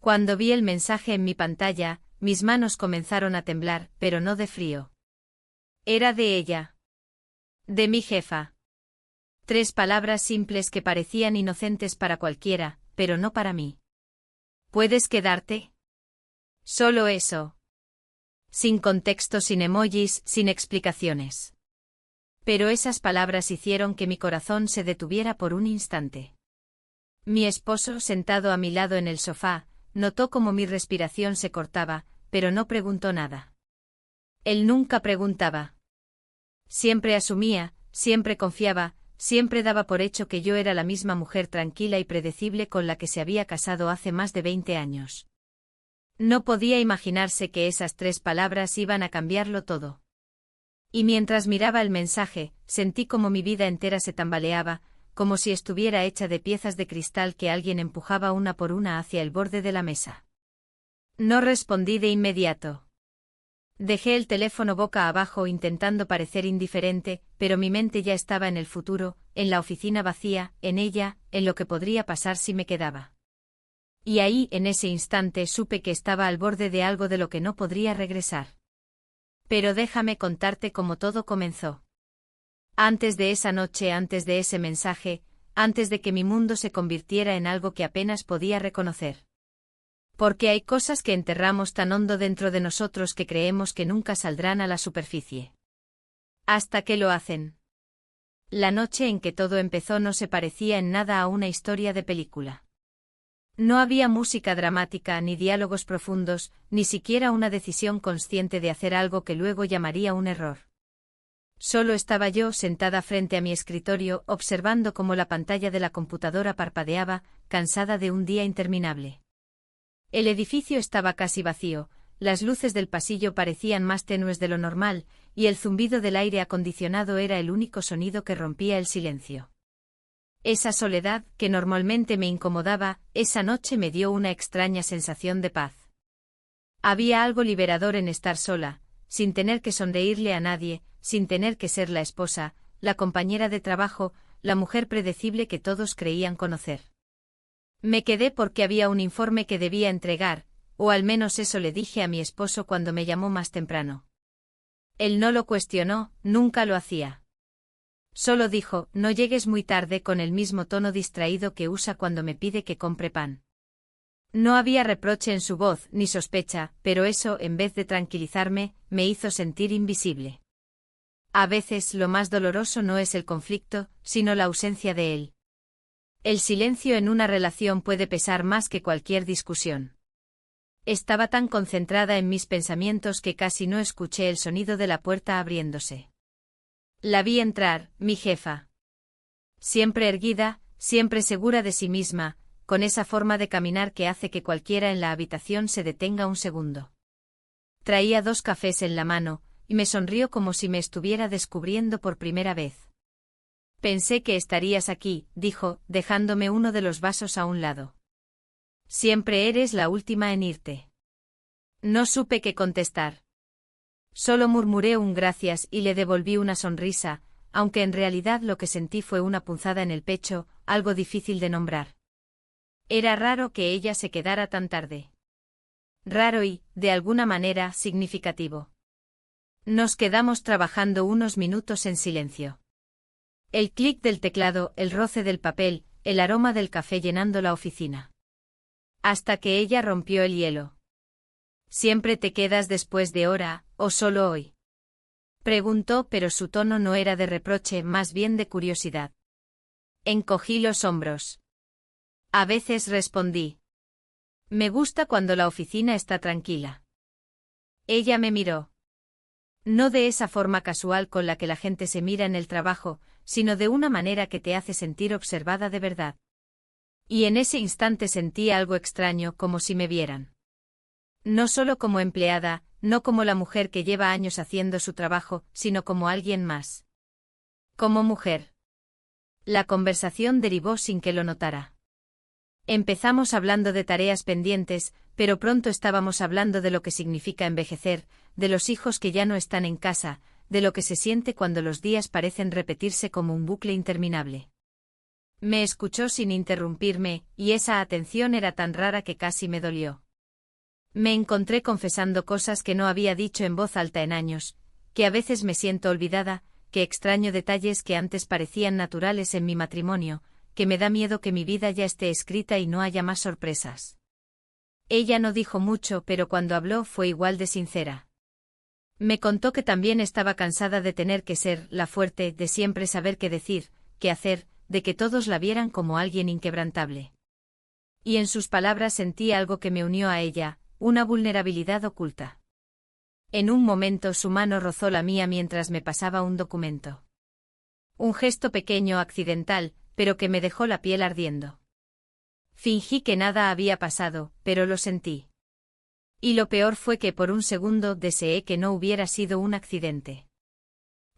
Cuando vi el mensaje en mi pantalla, mis manos comenzaron a temblar, pero no de frío. Era de ella. De mi jefa. 3 palabras simples que parecían inocentes para cualquiera, pero no para mí. ¿Puedes quedarte? Solo eso. Sin contexto, sin emojis, sin explicaciones. Pero esas palabras hicieron que mi corazón se detuviera por un instante. Mi esposo, sentado a mi lado en el sofá, notó cómo mi respiración se cortaba, pero no preguntó nada. Él nunca preguntaba. Siempre asumía, siempre confiaba, siempre daba por hecho que yo era la misma mujer tranquila y predecible con la que se había casado hace más de 20 años. No podía imaginarse que esas 3 palabras iban a cambiarlo todo. Y mientras miraba el mensaje, sentí como mi vida entera se tambaleaba, como si estuviera hecha de piezas de cristal que alguien empujaba una por una hacia el borde de la mesa. No respondí de inmediato. Dejé el teléfono boca abajo intentando parecer indiferente, pero mi mente ya estaba en el futuro, en la oficina vacía, en ella, en lo que podría pasar si me quedaba. Y ahí, en ese instante, supe que estaba al borde de algo de lo que no podría regresar. Pero déjame contarte cómo todo comenzó. Antes de esa noche, antes de ese mensaje, antes de que mi mundo se convirtiera en algo que apenas podía reconocer. Porque hay cosas que enterramos tan hondo dentro de nosotros que creemos que nunca saldrán a la superficie. Hasta que lo hacen. La noche en que todo empezó no se parecía en nada a una historia de película. No había música dramática, ni diálogos profundos, ni siquiera una decisión consciente de hacer algo que luego llamaría un error. Solo estaba yo sentada frente a mi escritorio, observando cómo la pantalla de la computadora parpadeaba, cansada de un día interminable. El edificio estaba casi vacío, las luces del pasillo parecían más tenues de lo normal, y el zumbido del aire acondicionado era el único sonido que rompía el silencio. Esa soledad, que normalmente me incomodaba, esa noche me dio una extraña sensación de paz. Había algo liberador en estar sola, sin tener que sonreírle a nadie, sin tener que ser la esposa, la compañera de trabajo, la mujer predecible que todos creían conocer. Me quedé porque había un informe que debía entregar, o al menos eso le dije a mi esposo cuando me llamó más temprano. Él no lo cuestionó, nunca lo hacía. Solo dijo, no llegues muy tarde, con el mismo tono distraído que usa cuando me pide que compre pan. No había reproche en su voz, ni sospecha, pero eso, en vez de tranquilizarme, me hizo sentir invisible. A veces lo más doloroso no es el conflicto, sino la ausencia de él. El silencio en una relación puede pesar más que cualquier discusión. Estaba tan concentrada en mis pensamientos que casi no escuché el sonido de la puerta abriéndose. La vi entrar, mi jefa. Siempre erguida, siempre segura de sí misma, con esa forma de caminar que hace que cualquiera en la habitación se detenga un segundo. Traía 2 cafés en la mano, y me sonrió como si me estuviera descubriendo por primera vez. Pensé que estarías aquí, dijo, dejándome uno de los vasos a un lado. Siempre eres la última en irte. No supe qué contestar. Solo murmuré un gracias y le devolví una sonrisa, aunque en realidad lo que sentí fue una punzada en el pecho, algo difícil de nombrar. Era raro que ella se quedara tan tarde. Raro y, de alguna manera, significativo. Nos quedamos trabajando unos minutos en silencio. El clic del teclado, el roce del papel, el aroma del café llenando la oficina. Hasta que ella rompió el hielo. ¿Siempre te quedas después de hora, o solo hoy? Preguntó, pero su tono no era de reproche, más bien de curiosidad. Encogí los hombros. A veces, respondí. Me gusta cuando la oficina está tranquila. Ella me miró. No de esa forma casual con la que la gente se mira en el trabajo, sino de una manera que te hace sentir observada de verdad. Y en ese instante sentí algo extraño, como si me vieran. No solo como empleada, no como la mujer que lleva años haciendo su trabajo, sino como alguien más. Como mujer. La conversación derivó sin que lo notara. Empezamos hablando de tareas pendientes, pero pronto estábamos hablando de lo que significa envejecer, de los hijos que ya no están en casa, de lo que se siente cuando los días parecen repetirse como un bucle interminable. Me escuchó sin interrumpirme, y esa atención era tan rara que casi me dolió. Me encontré confesando cosas que no había dicho en voz alta en años, que a veces me siento olvidada, que extraño detalles que antes parecían naturales en mi matrimonio, que me da miedo que mi vida ya esté escrita y no haya más sorpresas. Ella no dijo mucho, pero cuando habló fue igual de sincera. Me contó que también estaba cansada de tener que ser la fuerte, de siempre saber qué decir, qué hacer, de que todos la vieran como alguien inquebrantable. Y en sus palabras sentí algo que me unió a ella, una vulnerabilidad oculta. En un momento su mano rozó la mía mientras me pasaba un documento. Un gesto pequeño, accidental, pero que me dejó la piel ardiendo. Fingí que nada había pasado, pero lo sentí. Y lo peor fue que por un segundo deseé que no hubiera sido un accidente.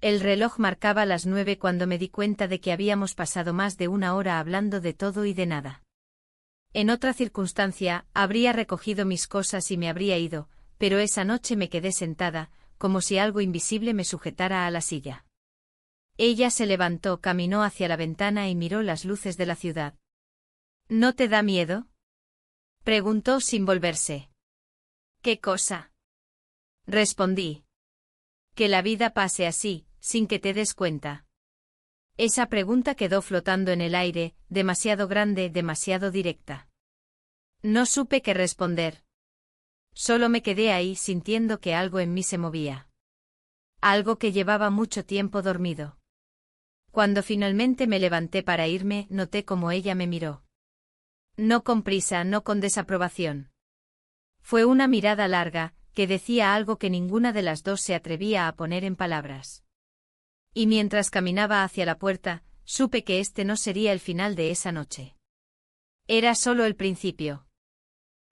El reloj marcaba las 9 cuando me di cuenta de que habíamos pasado más de una hora hablando de todo y de nada. En otra circunstancia, habría recogido mis cosas y me habría ido, pero esa noche me quedé sentada, como si algo invisible me sujetara a la silla. Ella se levantó, caminó hacia la ventana y miró las luces de la ciudad. ¿No te da miedo?, preguntó sin volverse. ¿Qué cosa?, respondí. Que la vida pase así, sin que te des cuenta. Esa pregunta quedó flotando en el aire, demasiado grande, demasiado directa. No supe qué responder. Solo me quedé ahí sintiendo que algo en mí se movía. Algo que llevaba mucho tiempo dormido. Cuando finalmente me levanté para irme, noté cómo ella me miró. No con prisa, no con desaprobación. Fue una mirada larga, que decía algo que ninguna de las dos se atrevía a poner en palabras. Y mientras caminaba hacia la puerta, supe que este no sería el final de esa noche. Era solo el principio.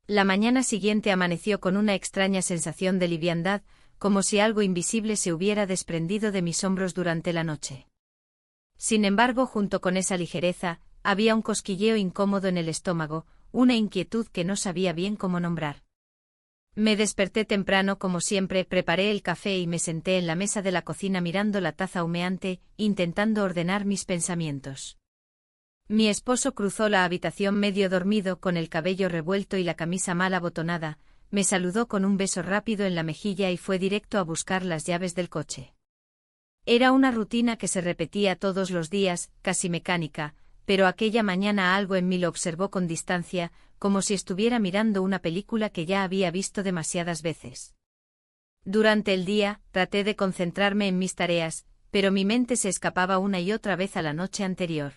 La mañana siguiente amaneció con una extraña sensación de liviandad, como si algo invisible se hubiera desprendido de mis hombros durante la noche. Sin embargo, junto con esa ligereza, había un cosquilleo incómodo en el estómago, una inquietud que no sabía bien cómo nombrar. Me desperté temprano como siempre, preparé el café y me senté en la mesa de la cocina mirando la taza humeante, intentando ordenar mis pensamientos. Mi esposo cruzó la habitación medio dormido con el cabello revuelto y la camisa mal abotonada, me saludó con un beso rápido en la mejilla y fue directo a buscar las llaves del coche. Era una rutina que se repetía todos los días, casi mecánica, pero aquella mañana algo en mí lo observó con distancia, como si estuviera mirando una película que ya había visto demasiadas veces. Durante el día, traté de concentrarme en mis tareas, pero mi mente se escapaba una y otra vez a la noche anterior.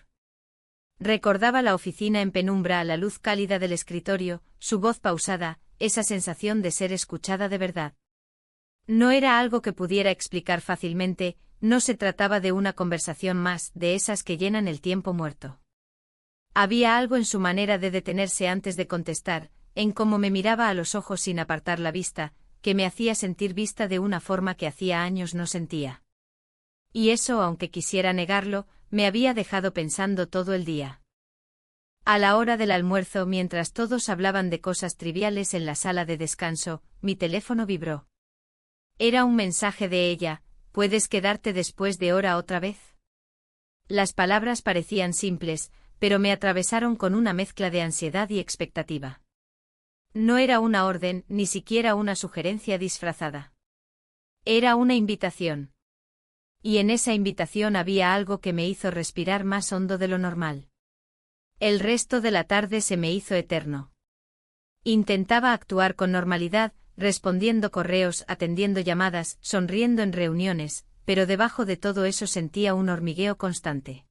Recordaba la oficina en penumbra, la luz cálida del escritorio, su voz pausada, esa sensación de ser escuchada de verdad. No era algo que pudiera explicar fácilmente, no se trataba de una conversación más, de esas que llenan el tiempo muerto. Había algo en su manera de detenerse antes de contestar, en cómo me miraba a los ojos sin apartar la vista, que me hacía sentir vista de una forma que hacía años no sentía. Y eso, aunque quisiera negarlo, me había dejado pensando todo el día. A la hora del almuerzo, mientras todos hablaban de cosas triviales en la sala de descanso, mi teléfono vibró. Era un mensaje de ella: ¿puedes quedarte después de hora otra vez? Las palabras parecían simples, pero me atravesaron con una mezcla de ansiedad y expectativa. No era una orden, ni siquiera una sugerencia disfrazada. Era una invitación. Y en esa invitación había algo que me hizo respirar más hondo de lo normal. El resto de la tarde se me hizo eterno. Intentaba actuar con normalidad, respondiendo correos, atendiendo llamadas, sonriendo en reuniones, pero debajo de todo eso sentía un hormigueo constante.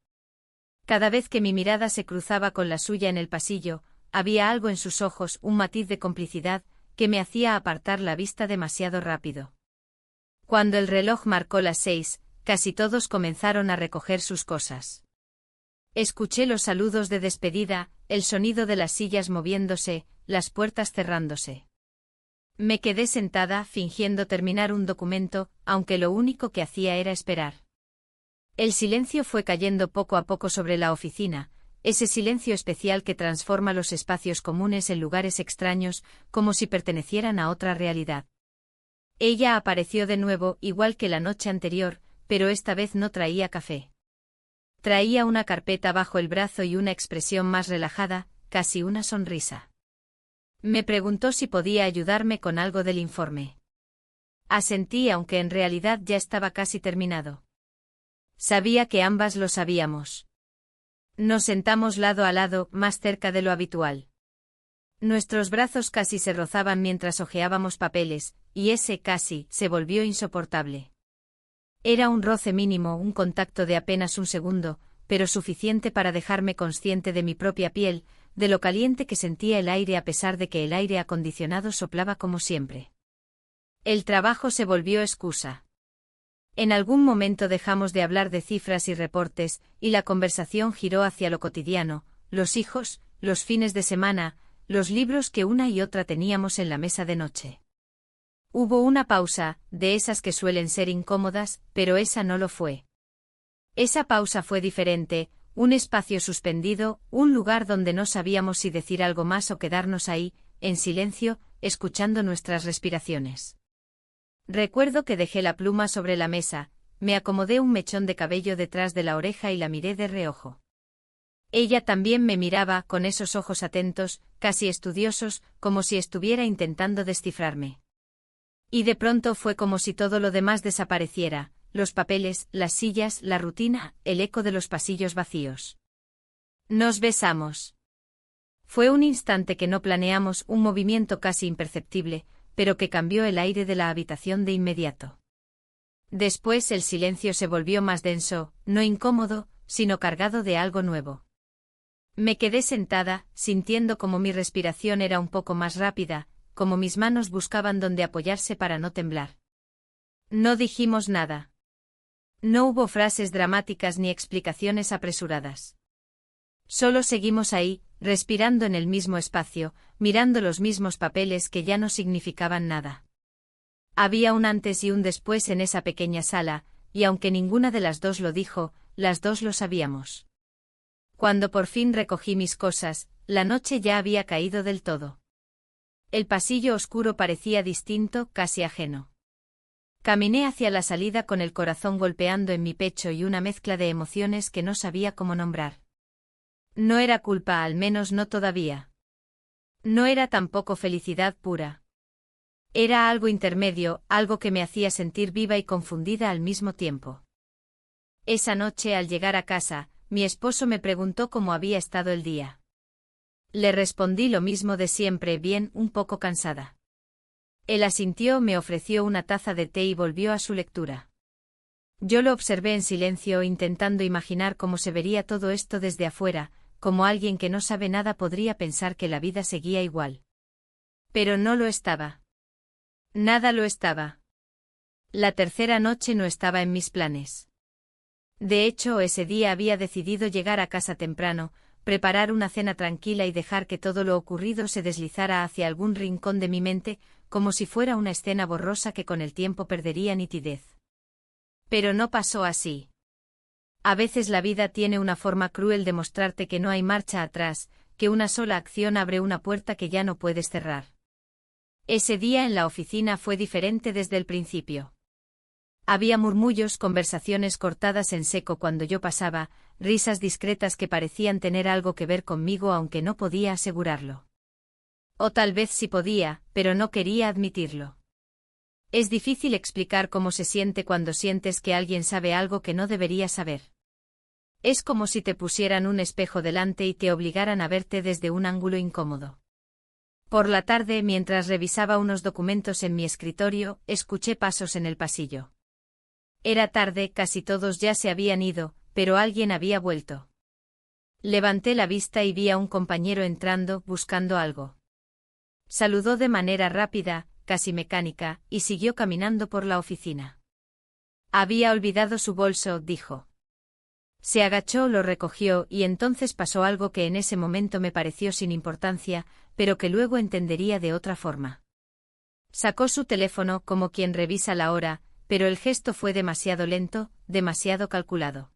Cada vez que mi mirada se cruzaba con la suya en el pasillo, había algo en sus ojos, un matiz de complicidad, que me hacía apartar la vista demasiado rápido. Cuando el reloj marcó las 6, casi todos comenzaron a recoger sus cosas. Escuché los saludos de despedida, el sonido de las sillas moviéndose, las puertas cerrándose. Me quedé sentada, fingiendo terminar un documento, aunque lo único que hacía era esperar. El silencio fue cayendo poco a poco sobre la oficina, ese silencio especial que transforma los espacios comunes en lugares extraños, como si pertenecieran a otra realidad. Ella apareció de nuevo, igual que la noche anterior, pero esta vez no traía café. Traía una carpeta bajo el brazo y una expresión más relajada, casi una sonrisa. Me preguntó si podía ayudarme con algo del informe. Asentí, aunque en realidad ya estaba casi terminado. Sabía que ambas lo sabíamos. Nos sentamos lado a lado, más cerca de lo habitual. Nuestros brazos casi se rozaban mientras hojeábamos papeles, y ese casi se volvió insoportable. Era un roce mínimo, un contacto de apenas un segundo, pero suficiente para dejarme consciente de mi propia piel, de lo caliente que sentía el aire a pesar de que el aire acondicionado soplaba como siempre. El trabajo se volvió excusa. En algún momento dejamos de hablar de cifras y reportes, y la conversación giró hacia lo cotidiano, los hijos, los fines de semana, los libros que una y otra teníamos en la mesa de noche. Hubo una pausa, de esas que suelen ser incómodas, pero esa no lo fue. Esa pausa fue diferente, un espacio suspendido, un lugar donde no sabíamos si decir algo más o quedarnos ahí, en silencio, escuchando nuestras respiraciones. Recuerdo que dejé la pluma sobre la mesa, me acomodé un mechón de cabello detrás de la oreja y la miré de reojo. Ella también me miraba con esos ojos atentos, casi estudiosos, como si estuviera intentando descifrarme. Y de pronto fue como si todo lo demás desapareciera, los papeles, las sillas, la rutina, el eco de los pasillos vacíos. Nos besamos. Fue un instante que no planeamos, un movimiento casi imperceptible, pero que cambió el aire de la habitación de inmediato. Después el silencio se volvió más denso, no incómodo, sino cargado de algo nuevo. Me quedé sentada, sintiendo como mi respiración era un poco más rápida, como mis manos buscaban dónde apoyarse para no temblar. No dijimos nada. No hubo frases dramáticas ni explicaciones apresuradas. Solo seguimos ahí, respirando en el mismo espacio, mirando los mismos papeles que ya no significaban nada. Había un antes y un después en esa pequeña sala, y aunque ninguna de las dos lo dijo, las dos lo sabíamos. Cuando por fin recogí mis cosas, la noche ya había caído del todo. El pasillo oscuro parecía distinto, casi ajeno. Caminé hacia la salida con el corazón golpeando en mi pecho y una mezcla de emociones que no sabía cómo nombrar. No era culpa, al menos no todavía. No era tampoco felicidad pura. Era algo intermedio, algo que me hacía sentir viva y confundida al mismo tiempo. Esa noche, al llegar a casa, mi esposo me preguntó cómo había estado el día. Le respondí lo mismo de siempre, bien, un poco cansada. Él asintió, me ofreció una taza de té y volvió a su lectura. Yo lo observé en silencio, intentando imaginar cómo se vería todo esto desde afuera, como alguien que no sabe nada podría pensar que la vida seguía igual. Pero no lo estaba. Nada lo estaba. La tercera noche no estaba en mis planes. De hecho, ese día había decidido llegar a casa temprano, preparar una cena tranquila y dejar que todo lo ocurrido se deslizara hacia algún rincón de mi mente, como si fuera una escena borrosa que con el tiempo perdería nitidez. Pero no pasó así. A veces la vida tiene una forma cruel de mostrarte que no hay marcha atrás, que una sola acción abre una puerta que ya no puedes cerrar. Ese día en la oficina fue diferente desde el principio. Había murmullos, conversaciones cortadas en seco cuando yo pasaba, risas discretas que parecían tener algo que ver conmigo aunque no podía asegurarlo. O tal vez sí podía, pero no quería admitirlo. Es difícil explicar cómo se siente cuando sientes que alguien sabe algo que no debería saber. Es como si te pusieran un espejo delante y te obligaran a verte desde un ángulo incómodo. Por la tarde, mientras revisaba unos documentos en mi escritorio, escuché pasos en el pasillo. Era tarde, casi todos ya se habían ido, pero alguien había vuelto. Levanté la vista y vi a un compañero entrando, buscando algo. Saludó de manera rápida, casi mecánica, y siguió caminando por la oficina. Había olvidado su bolso, dijo. Se agachó, lo recogió, y entonces pasó algo que en ese momento me pareció sin importancia, pero que luego entendería de otra forma. Sacó su teléfono como quien revisa la hora, pero el gesto fue demasiado lento, demasiado calculado.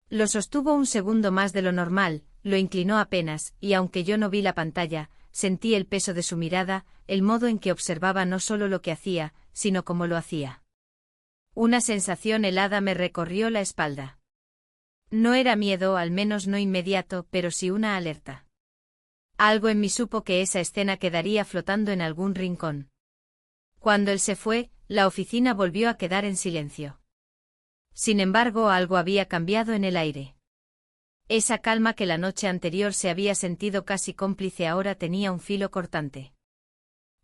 Lo sostuvo un segundo más de lo normal, lo inclinó apenas, y aunque yo no vi la pantalla, sentí el peso de su mirada, el modo en que observaba no solo lo que hacía, sino cómo lo hacía. Una sensación helada me recorrió la espalda. No era miedo, al menos no inmediato, pero sí una alerta. Algo en mí supo que esa escena quedaría flotando en algún rincón. Cuando él se fue, la oficina volvió a quedar en silencio. Sin embargo, algo había cambiado en el aire. Esa calma que la noche anterior se había sentido casi cómplice ahora tenía un filo cortante.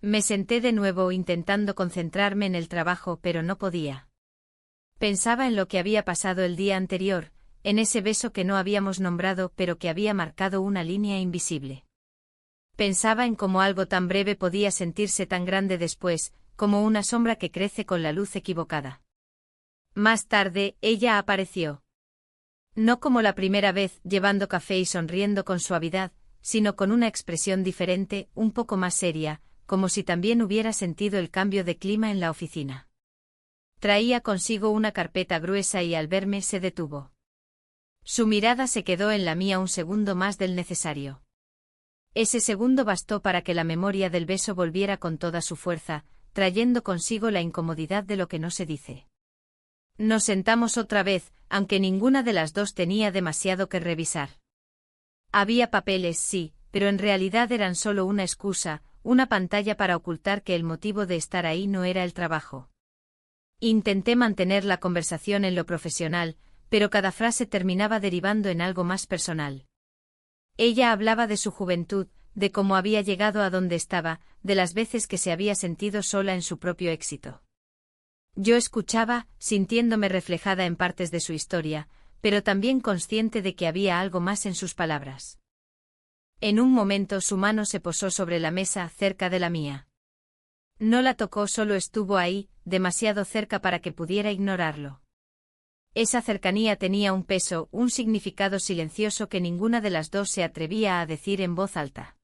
Me senté de nuevo intentando concentrarme en el trabajo, pero no podía. Pensaba en lo que había pasado el día anterior, en ese beso que no habíamos nombrado pero que había marcado una línea invisible. Pensaba en cómo algo tan breve podía sentirse tan grande después, como una sombra que crece con la luz equivocada. Más tarde, ella apareció. No como la primera vez, llevando café y sonriendo con suavidad, sino con una expresión diferente, un poco más seria, como si también hubiera sentido el cambio de clima en la oficina. Traía consigo una carpeta gruesa y al verme se detuvo. Su mirada se quedó en la mía un segundo más del necesario. Ese segundo bastó para que la memoria del beso volviera con toda su fuerza, trayendo consigo la incomodidad de lo que no se dice. Nos sentamos otra vez, aunque ninguna de las dos tenía demasiado que revisar. Había papeles, sí, pero en realidad eran solo una excusa, una pantalla para ocultar que el motivo de estar ahí no era el trabajo. Intenté mantener la conversación en lo profesional, pero cada frase terminaba derivando en algo más personal. Ella hablaba de su juventud, de cómo había llegado a donde estaba, de las veces que se había sentido sola en su propio éxito. Yo escuchaba, sintiéndome reflejada en partes de su historia, pero también consciente de que había algo más en sus palabras. En un momento su mano se posó sobre la mesa cerca de la mía. No la tocó, solo estuvo ahí, demasiado cerca para que pudiera ignorarlo. Esa cercanía tenía un peso, un significado silencioso que ninguna de las dos se atrevía a decir en voz alta.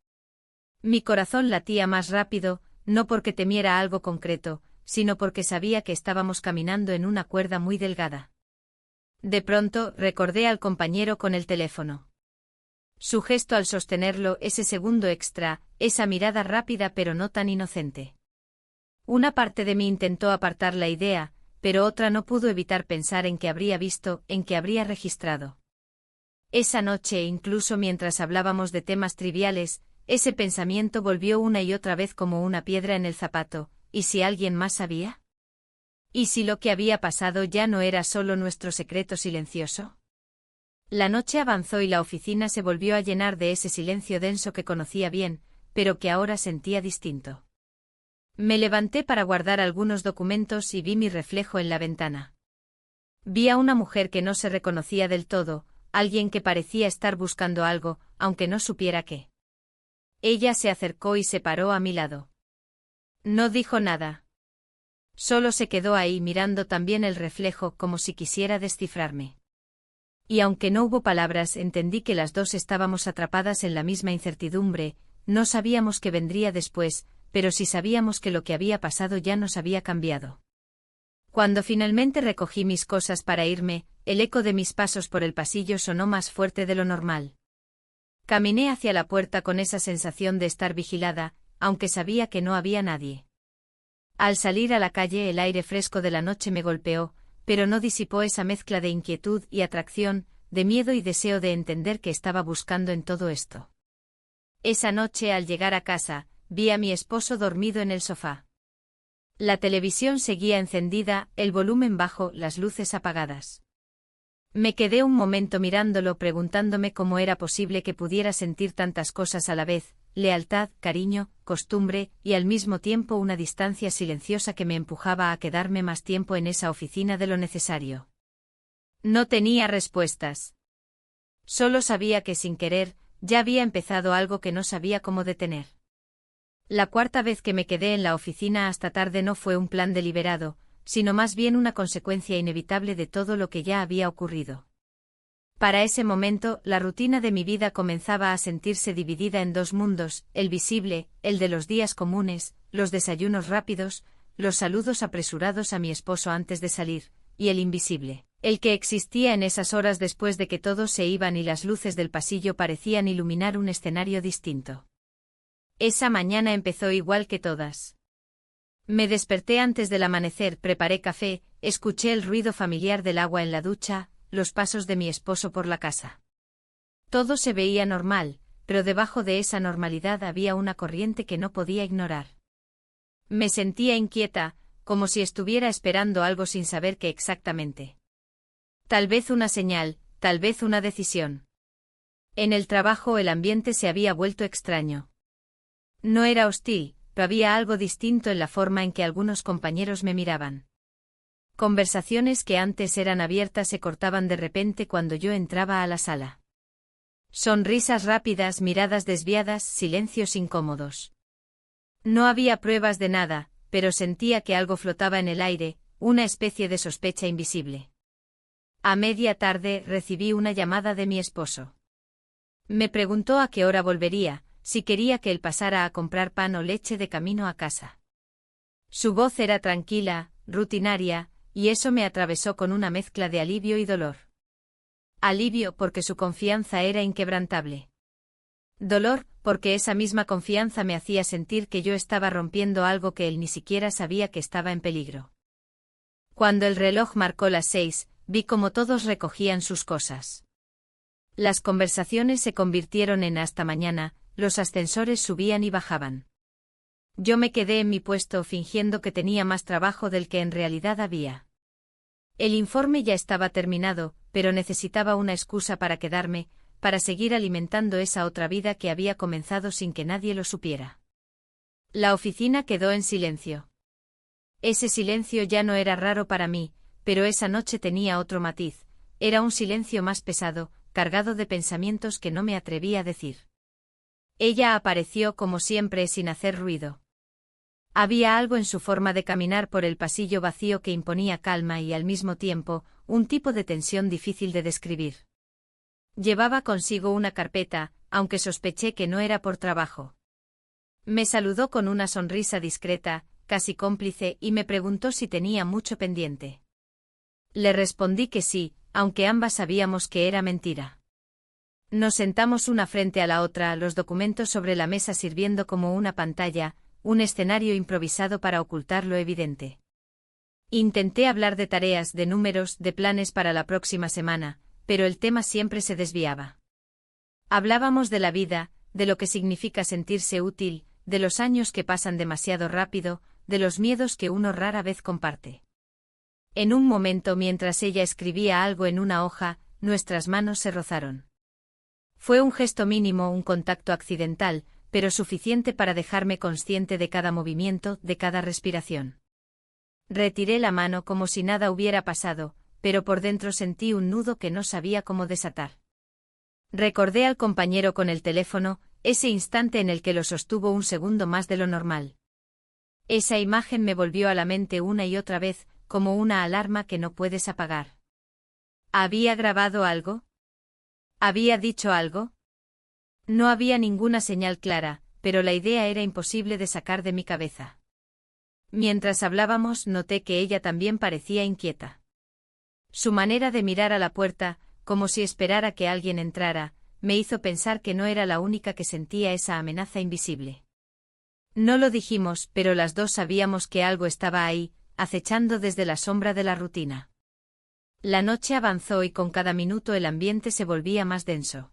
Mi corazón latía más rápido, no porque temiera algo concreto, sino porque sabía que estábamos caminando en una cuerda muy delgada. De pronto, recordé al compañero con el teléfono. Su gesto al sostenerlo, ese segundo extra, esa mirada rápida pero no tan inocente. Una parte de mí intentó apartar la idea, pero otra no pudo evitar pensar en que habría visto, en que habría registrado. Esa noche, incluso mientras hablábamos de temas triviales, ese pensamiento volvió una y otra vez como una piedra en el zapato. ¿Y si alguien más sabía? ¿Y si lo que había pasado ya no era solo nuestro secreto silencioso? La noche avanzó y la oficina se volvió a llenar de ese silencio denso que conocía bien, pero que ahora sentía distinto. Me levanté para guardar algunos documentos y vi mi reflejo en la ventana. Vi a una mujer que no se reconocía del todo, alguien que parecía estar buscando algo, aunque no supiera qué. Ella se acercó y se paró a mi lado. No dijo nada. Solo se quedó ahí mirando también el reflejo como si quisiera descifrarme. Y aunque no hubo palabras, entendí que las dos estábamos atrapadas en la misma incertidumbre, no sabíamos qué vendría después, pero sí sabíamos que lo que había pasado ya nos había cambiado. Cuando finalmente recogí mis cosas para irme, el eco de mis pasos por el pasillo sonó más fuerte de lo normal. Caminé hacia la puerta con esa sensación de estar vigilada, aunque sabía que no había nadie. Al salir a la calle el aire fresco de la noche me golpeó, pero no disipó esa mezcla de inquietud y atracción, de miedo y deseo de entender qué estaba buscando en todo esto. Esa noche al llegar a casa, vi a mi esposo dormido en el sofá. La televisión seguía encendida, el volumen bajo, las luces apagadas. Me quedé un momento mirándolo preguntándome cómo era posible que pudiera sentir tantas cosas a la vez, lealtad, cariño, costumbre, y al mismo tiempo una distancia silenciosa que me empujaba a quedarme más tiempo en esa oficina de lo necesario. No tenía respuestas. Solo sabía que sin querer, ya había empezado algo que no sabía cómo detener. La cuarta vez que me quedé en la oficina hasta tarde no fue un plan deliberado, sino más bien una consecuencia inevitable de todo lo que ya había ocurrido. Para ese momento, la rutina de mi vida comenzaba a sentirse dividida en dos mundos, el visible, el de los días comunes, los desayunos rápidos, los saludos apresurados a mi esposo antes de salir, y el invisible, el que existía en esas horas después de que todos se iban y las luces del pasillo parecían iluminar un escenario distinto. Esa mañana empezó igual que todas. Me desperté antes del amanecer, preparé café, escuché el ruido familiar del agua en la ducha, los pasos de mi esposo por la casa. Todo se veía normal, pero debajo de esa normalidad había una corriente que no podía ignorar. Me sentía inquieta, como si estuviera esperando algo sin saber qué exactamente. Tal vez una señal, tal vez una decisión. En el trabajo el ambiente se había vuelto extraño. No era hostil, pero había algo distinto en la forma en que algunos compañeros me miraban. Conversaciones que antes eran abiertas se cortaban de repente cuando yo entraba a la sala. Sonrisas rápidas, miradas desviadas, silencios incómodos. No había pruebas de nada, pero sentía que algo flotaba en el aire, una especie de sospecha invisible. A media tarde recibí una llamada de mi esposo. Me preguntó a qué hora volvería, si quería que él pasara a comprar pan o leche de camino a casa. Su voz era tranquila, rutinaria, y eso me atravesó con una mezcla de alivio y dolor. Alivio porque su confianza era inquebrantable. Dolor porque esa misma confianza me hacía sentir que yo estaba rompiendo algo que él ni siquiera sabía que estaba en peligro. Cuando el reloj marcó las 6, vi cómo todos recogían sus cosas. Las conversaciones se convirtieron en hasta mañana, los ascensores subían y bajaban. Yo me quedé en mi puesto fingiendo que tenía más trabajo del que en realidad había. El informe ya estaba terminado, pero necesitaba una excusa para quedarme, para seguir alimentando esa otra vida que había comenzado sin que nadie lo supiera. La oficina quedó en silencio. Ese silencio ya no era raro para mí, pero esa noche tenía otro matiz, era un silencio más pesado, cargado de pensamientos que no me atreví a decir. Ella apareció como siempre sin hacer ruido. Había algo en su forma de caminar por el pasillo vacío que imponía calma y al mismo tiempo, un tipo de tensión difícil de describir. Llevaba consigo una carpeta, aunque sospeché que no era por trabajo. Me saludó con una sonrisa discreta, casi cómplice, y me preguntó si tenía mucho pendiente. Le respondí que sí, aunque ambas sabíamos que era mentira. Nos sentamos una frente a la otra, los documentos sobre la mesa sirviendo como una pantalla, un escenario improvisado para ocultar lo evidente. Intenté hablar de tareas, de números, de planes para la próxima semana, pero el tema siempre se desviaba. Hablábamos de la vida, de lo que significa sentirse útil, de los años que pasan demasiado rápido, de los miedos que uno rara vez comparte. En un momento, mientras ella escribía algo en una hoja, nuestras manos se rozaron. Fue un gesto mínimo, un contacto accidental, pero suficiente para dejarme consciente de cada movimiento, de cada respiración. Retiré la mano como si nada hubiera pasado, pero por dentro sentí un nudo que no sabía cómo desatar. Recordé al compañero con el teléfono, ese instante en el que lo sostuvo un segundo más de lo normal. Esa imagen me volvió a la mente una y otra vez, como una alarma que no puedes apagar. ¿Había grabado algo? ¿Había dicho algo? No había ninguna señal clara, pero la idea era imposible de sacar de mi cabeza. Mientras hablábamos, noté que ella también parecía inquieta. Su manera de mirar a la puerta, como si esperara que alguien entrara, me hizo pensar que no era la única que sentía esa amenaza invisible. No lo dijimos, pero las dos sabíamos que algo estaba ahí, acechando desde la sombra de la rutina. La noche avanzó y con cada minuto el ambiente se volvía más denso.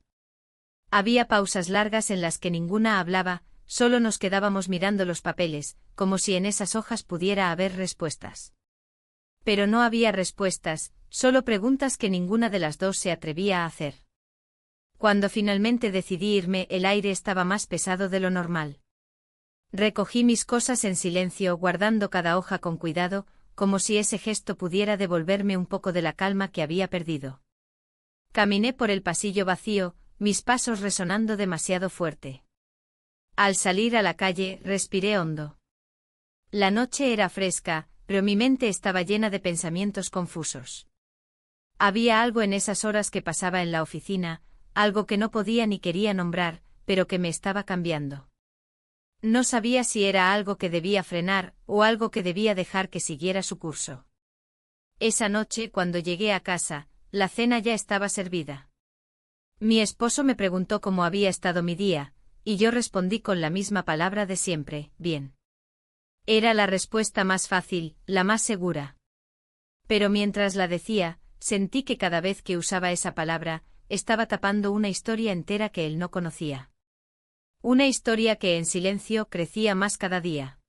Había pausas largas en las que ninguna hablaba, solo nos quedábamos mirando los papeles, como si en esas hojas pudiera haber respuestas. Pero no había respuestas, solo preguntas que ninguna de las dos se atrevía a hacer. Cuando finalmente decidí irme, el aire estaba más pesado de lo normal. Recogí mis cosas en silencio, guardando cada hoja con cuidado, como si ese gesto pudiera devolverme un poco de la calma que había perdido. Caminé por el pasillo vacío, mis pasos resonando demasiado fuerte. Al salir a la calle, respiré hondo. La noche era fresca, pero mi mente estaba llena de pensamientos confusos. Había algo en esas horas que pasaba en la oficina, algo que no podía ni quería nombrar, pero que me estaba cambiando. No sabía si era algo que debía frenar o algo que debía dejar que siguiera su curso. Esa noche, cuando llegué a casa, la cena ya estaba servida. Mi esposo me preguntó cómo había estado mi día, y yo respondí con la misma palabra de siempre, bien. Era la respuesta más fácil, la más segura. Pero mientras la decía, sentí que cada vez que usaba esa palabra, estaba tapando una historia entera que él no conocía. Una historia que en silencio crecía más cada día.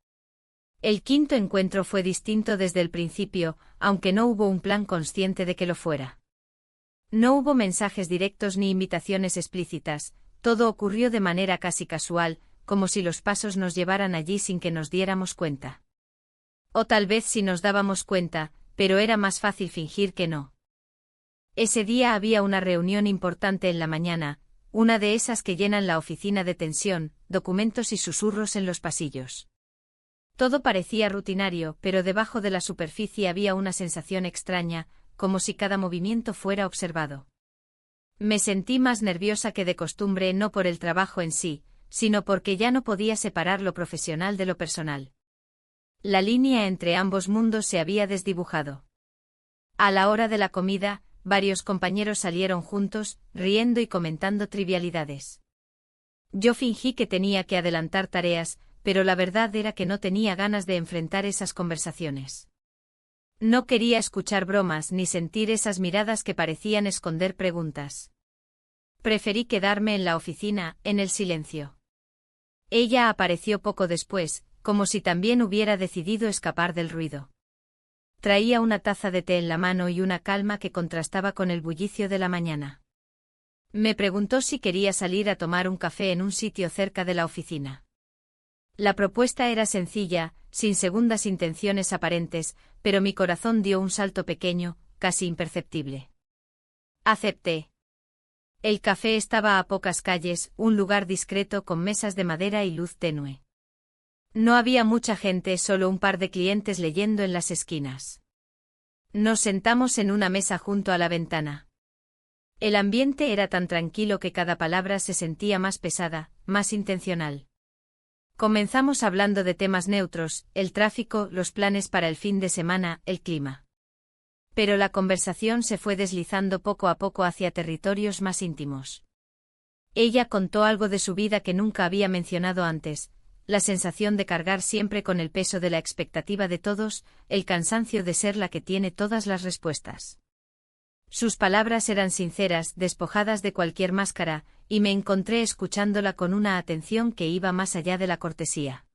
El quinto encuentro fue distinto desde el principio, aunque no hubo un plan consciente de que lo fuera. No hubo mensajes directos ni invitaciones explícitas, todo ocurrió de manera casi casual, como si los pasos nos llevaran allí sin que nos diéramos cuenta. O tal vez sí nos dábamos cuenta, pero era más fácil fingir que no. Ese día había una reunión importante en la mañana, una de esas que llenan la oficina de tensión, documentos y susurros en los pasillos. Todo parecía rutinario, pero debajo de la superficie había una sensación extraña, como si cada movimiento fuera observado. Me sentí más nerviosa que de costumbre no por el trabajo en sí, sino porque ya no podía separar lo profesional de lo personal. La línea entre ambos mundos se había desdibujado. A la hora de la comida, varios compañeros salieron juntos, riendo y comentando trivialidades. Yo fingí que tenía que adelantar tareas, pero la verdad era que no tenía ganas de enfrentar esas conversaciones. No quería escuchar bromas ni sentir esas miradas que parecían esconder preguntas. Preferí quedarme en la oficina, en el silencio. Ella apareció poco después, como si también hubiera decidido escapar del ruido. Traía una taza de té en la mano y una calma que contrastaba con el bullicio de la mañana. Me preguntó si quería salir a tomar un café en un sitio cerca de la oficina. La propuesta era sencilla, sin segundas intenciones aparentes, pero mi corazón dio un salto pequeño, casi imperceptible. Acepté. El café estaba a pocas calles, un lugar discreto con mesas de madera y luz tenue. No había mucha gente, solo un par de clientes leyendo en las esquinas. Nos sentamos en una mesa junto a la ventana. El ambiente era tan tranquilo que cada palabra se sentía más pesada, más intencional. Comenzamos hablando de temas neutros, el tráfico, los planes para el fin de semana, el clima. Pero la conversación se fue deslizando poco a poco hacia territorios más íntimos. Ella contó algo de su vida que nunca había mencionado antes, la sensación de cargar siempre con el peso de la expectativa de todos, el cansancio de ser la que tiene todas las respuestas. Sus palabras eran sinceras, despojadas de cualquier máscara, y me encontré escuchándola con una atención que iba más allá de la cortesía.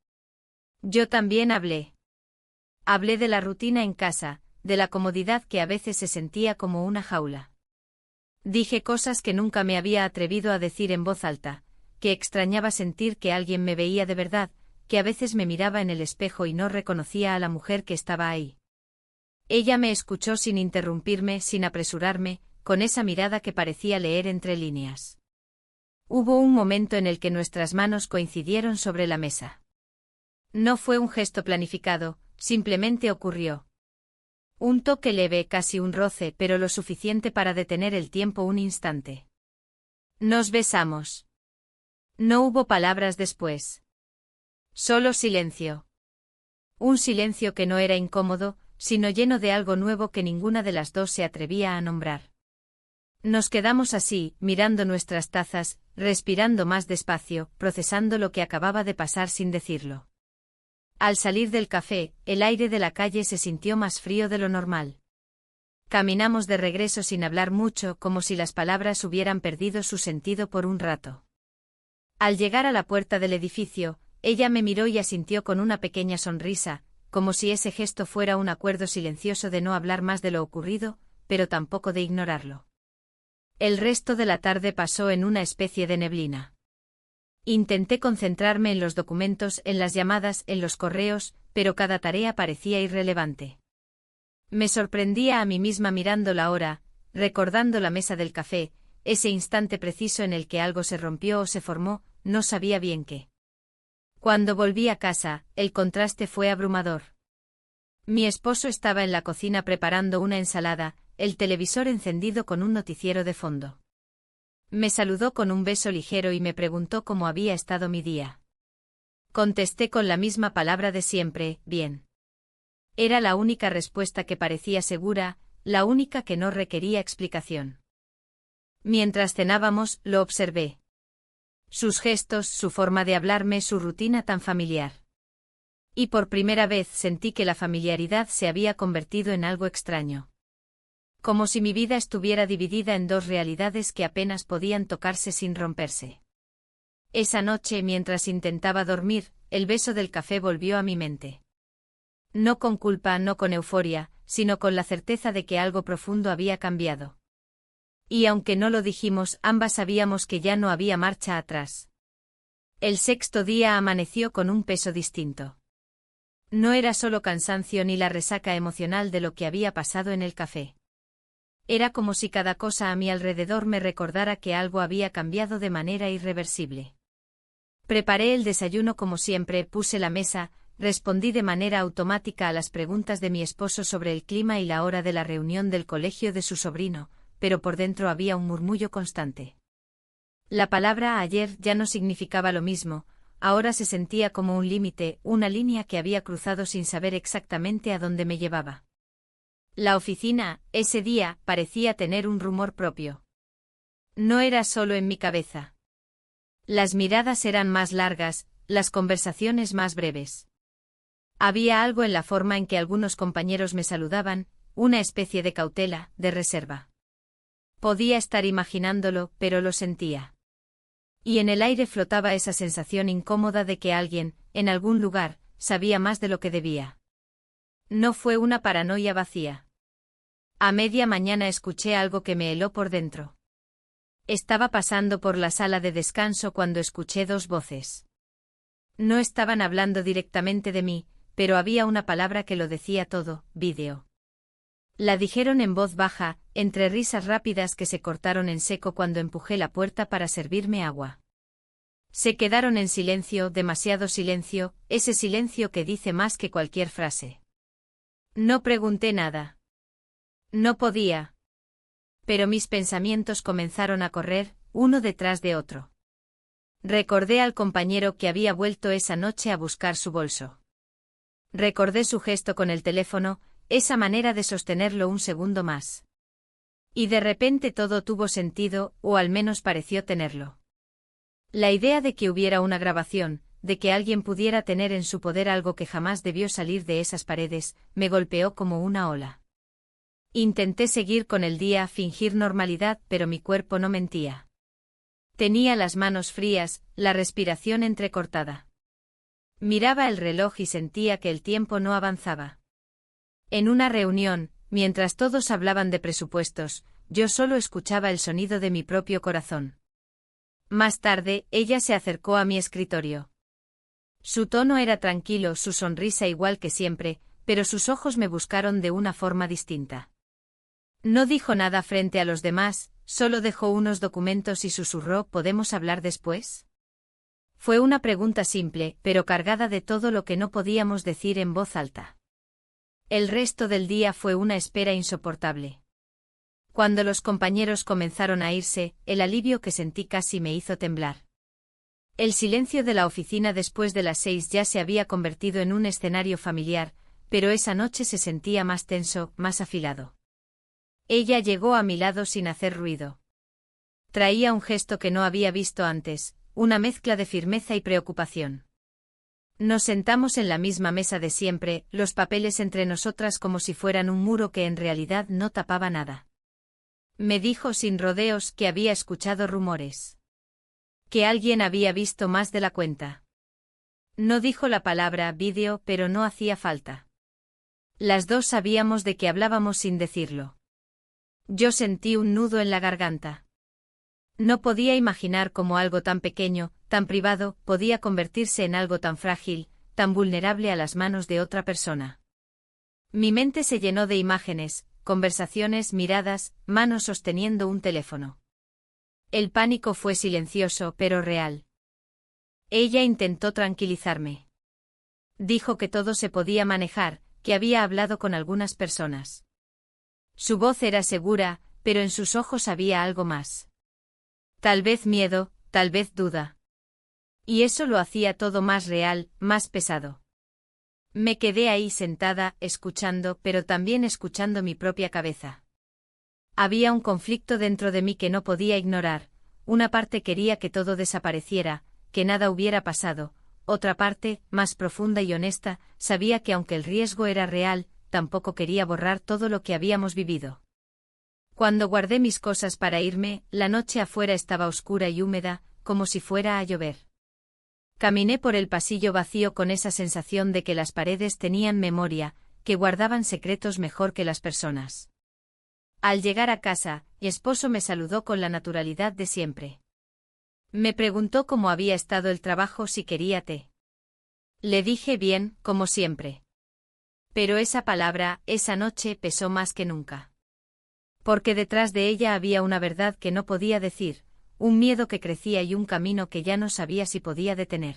Yo también hablé. Hablé de la rutina en casa, de la comodidad que a veces se sentía como una jaula. Dije cosas que nunca me había atrevido a decir en voz alta, que extrañaba sentir que alguien me veía de verdad, que a veces me miraba en el espejo y no reconocía a la mujer que estaba ahí. Ella me escuchó sin interrumpirme, sin apresurarme, con esa mirada que parecía leer entre líneas. Hubo un momento en el que nuestras manos coincidieron sobre la mesa. No fue un gesto planificado, simplemente ocurrió. Un toque leve, casi un roce, pero lo suficiente para detener el tiempo un instante. Nos besamos. No hubo palabras después. Solo silencio. Un silencio que no era incómodo, sino lleno de algo nuevo que ninguna de las dos se atrevía a nombrar. Nos quedamos así, mirando nuestras tazas, respirando más despacio, procesando lo que acababa de pasar sin decirlo. Al salir del café, el aire de la calle se sintió más frío de lo normal. Caminamos de regreso sin hablar mucho, como si las palabras hubieran perdido su sentido por un rato. Al llegar a la puerta del edificio, ella me miró y asintió con una pequeña sonrisa, como si ese gesto fuera un acuerdo silencioso de no hablar más de lo ocurrido, pero tampoco de ignorarlo. El resto de la tarde pasó en una especie de neblina. Intenté concentrarme en los documentos, en las llamadas, en los correos, pero cada tarea parecía irrelevante. Me sorprendía a mí misma mirando la hora, recordando la mesa del café, ese instante preciso en el que algo se rompió o se formó, no sabía bien qué. Cuando volví a casa, el contraste fue abrumador. Mi esposo estaba en la cocina preparando una ensalada, el televisor encendido con un noticiero de fondo. Me saludó con un beso ligero y me preguntó cómo había estado mi día. Contesté con la misma palabra de siempre, bien. Era la única respuesta que parecía segura, la única que no requería explicación. Mientras cenábamos, lo observé. Sus gestos, su forma de hablarme, su rutina tan familiar. Y por primera vez sentí que la familiaridad se había convertido en algo extraño. Como si mi vida estuviera dividida en dos realidades que apenas podían tocarse sin romperse. Esa noche, mientras intentaba dormir, el beso del café volvió a mi mente. No con culpa, no con euforia, sino con la certeza de que algo profundo había cambiado. Y aunque no lo dijimos, ambas sabíamos que ya no había marcha atrás. El sexto día amaneció con un peso distinto. No era solo cansancio ni la resaca emocional de lo que había pasado en el café. Era como si cada cosa a mi alrededor me recordara que algo había cambiado de manera irreversible. Preparé el desayuno como siempre, puse la mesa, respondí de manera automática a las preguntas de mi esposo sobre el clima y la hora de la reunión del colegio de su sobrino, pero por dentro había un murmullo constante. La palabra ayer ya no significaba lo mismo, ahora se sentía como un límite, una línea que había cruzado sin saber exactamente a dónde me llevaba. La oficina, ese día, parecía tener un rumor propio. No era solo en mi cabeza. Las miradas eran más largas, las conversaciones más breves. Había algo en la forma en que algunos compañeros me saludaban, una especie de cautela, de reserva. Podía estar imaginándolo, pero lo sentía. Y en el aire flotaba esa sensación incómoda de que alguien, en algún lugar, sabía más de lo que debía. No fue una paranoia vacía. A media mañana escuché algo que me heló por dentro. Estaba pasando por la sala de descanso cuando escuché dos voces. No estaban hablando directamente de mí, pero había una palabra que lo decía todo: vídeo. La dijeron en voz baja, entre risas rápidas que se cortaron en seco cuando empujé la puerta para servirme agua. Se quedaron en silencio, demasiado silencio, ese silencio que dice más que cualquier frase. No pregunté nada. No podía. Pero mis pensamientos comenzaron a correr, uno detrás de otro. Recordé al compañero que había vuelto esa noche a buscar su bolso. Recordé su gesto con el teléfono, esa manera de sostenerlo un segundo más. Y de repente todo tuvo sentido, o al menos pareció tenerlo. La idea de que hubiera una grabación, de que alguien pudiera tener en su poder algo que jamás debió salir de esas paredes, me golpeó como una ola. Intenté seguir con el día, fingir normalidad, pero mi cuerpo no mentía. Tenía las manos frías, la respiración entrecortada. Miraba el reloj y sentía que el tiempo no avanzaba. En una reunión, mientras todos hablaban de presupuestos, yo solo escuchaba el sonido de mi propio corazón. Más tarde, ella se acercó a mi escritorio. Su tono era tranquilo, su sonrisa igual que siempre, pero sus ojos me buscaron de una forma distinta. No dijo nada frente a los demás, solo dejó unos documentos y susurró: ¿podemos hablar después? Fue una pregunta simple, pero cargada de todo lo que no podíamos decir en voz alta. El resto del día fue una espera insoportable. Cuando los compañeros comenzaron a irse, el alivio que sentí casi me hizo temblar. El silencio de la oficina después de las 6 ya se había convertido en un escenario familiar, pero esa noche se sentía más tenso, más afilado. Ella llegó a mi lado sin hacer ruido. Traía un gesto que no había visto antes, una mezcla de firmeza y preocupación. Nos sentamos en la misma mesa de siempre, los papeles entre nosotras como si fueran un muro que en realidad no tapaba nada. Me dijo sin rodeos que había escuchado rumores. Que alguien había visto más de la cuenta. No dijo la palabra vídeo, pero no hacía falta. Las dos sabíamos de qué hablábamos sin decirlo. Yo sentí un nudo en la garganta. No podía imaginar cómo algo tan pequeño, tan privado, podía convertirse en algo tan frágil, tan vulnerable a las manos de otra persona. Mi mente se llenó de imágenes, conversaciones, miradas, manos sosteniendo un teléfono. El pánico fue silencioso, pero real. Ella intentó tranquilizarme. Dijo que todo se podía manejar, que había hablado con algunas personas. Su voz era segura, pero en sus ojos había algo más. Tal vez miedo, tal vez duda. Y eso lo hacía todo más real, más pesado. Me quedé ahí sentada, escuchando, pero también escuchando mi propia cabeza. Había un conflicto dentro de mí que no podía ignorar, una parte quería que todo desapareciera, que nada hubiera pasado, otra parte, más profunda y honesta, sabía que aunque el riesgo era real, tampoco quería borrar todo lo que habíamos vivido. Cuando guardé mis cosas para irme, la noche afuera estaba oscura y húmeda, como si fuera a llover. Caminé por el pasillo vacío con esa sensación de que las paredes tenían memoria, que guardaban secretos mejor que las personas. Al llegar a casa, mi esposo me saludó con la naturalidad de siempre. Me preguntó cómo había estado el trabajo, si quería té. Le dije bien, como siempre. Pero esa palabra, esa noche, pesó más que nunca. Porque detrás de ella había una verdad que no podía decir, un miedo que crecía y un camino que ya no sabía si podía detener.